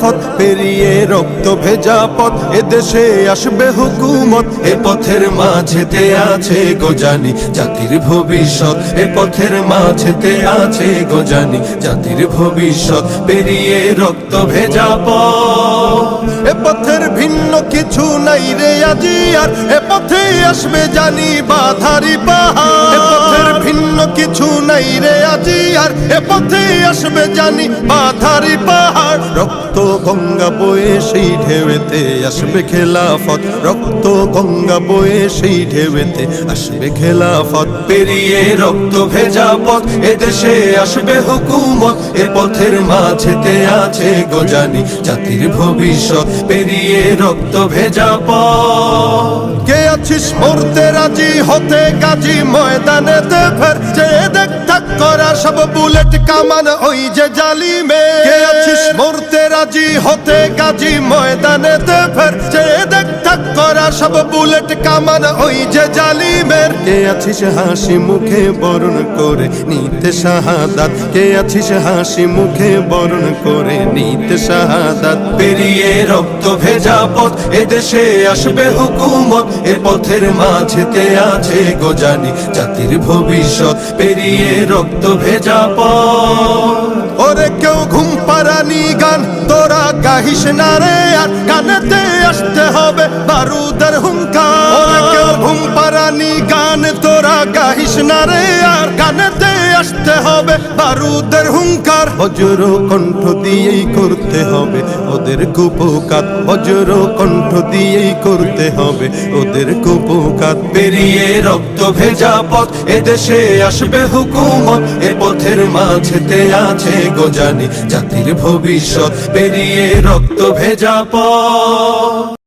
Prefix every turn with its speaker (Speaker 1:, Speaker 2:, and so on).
Speaker 1: পথ পেরিয়ে রক্ত ভেজা পথ, এদেশে আসবে হুকুমত। এ পথের মাঝেতে আছে গোজানি জাতির ভবিষ্যৎ, এ পথের মাঝেতে আছে গোজানি জাতির ভবিষ্যৎ। পেরিয়ে রক্ত ভেজা পথ, এ পথের ভিন্ন কিছু নাই রে আজি আর, এ পথে আসবে জানি বাধারি পাহাড়। এ পথের ভিন্ন কিছু নাই রে আজি আর, এ পথে আসবে জানি বাধারি পাহাড়। রক্ত গঙ্গা বয়ে সেই ঢেউতে আসবে খেলাফত, রক্ত গঙ্গা বয়ে সেই ঢেউতে আসবে খেলাফত। পেরিয়ে রক্ত ভেজা পথ, এদেশে আসবে হুকুমত। এ পথের মাঝেতে আছে গোজানি জাতির ভবিষ্যৎ। পেরিয়ে রক্ত ভেজা পথ, কে আছিস মরতে রাজি হতে গাজী ময়দানে ফের, যে দেখ থাক করা সব বুলেট কামান ওই যে জালিমে। কে আছিস মরতে রাজি হতে গাজী ময়দানে ফের, যে দেখ থাক করা সব বুলেট কামান ওই যে জালিমের। কে আছিস হাসি মুখে বরণ করে নিতে শাহাদাত, কে আছিস হাসি মুখে বরণ করে নিতে শাহাদাত। পেরিয়ে রক্ত ভেজা পথ, এদেশে আসবে হুকুমত। এ পথের মাঝেতে আছে গোজানি জাতির ভবিষ্যৎ। পেরিয়ে রক্ত ভেজা পথ, ওরে কেউ ঘুম পাড়ানি গান তোরা গাহিস না রে আর, গানেতে আসতে হবে বারুদের হুঙ্কার। ওরে কেউ ঘুম পাড়ানি গান তোরা গাহিস না রে আর, গানেতে আসতে হবে বারুদের হুঙ্কার। বজ্র কণ্ঠ দিয়েই করতে হবে ওদের কুপকাত, বজ্র কণ্ঠ দিয়েই করতে হবে ওদের কুপকাত। পেরিয়ে রক্ত ভেজা পথ, এদেশে আসবে হুকুমত। এ পথের মাঝেতে আছে গোজানি জাতির ভবিষ্যৎ। পেরিয়ে রক্ত ভেজা পথ।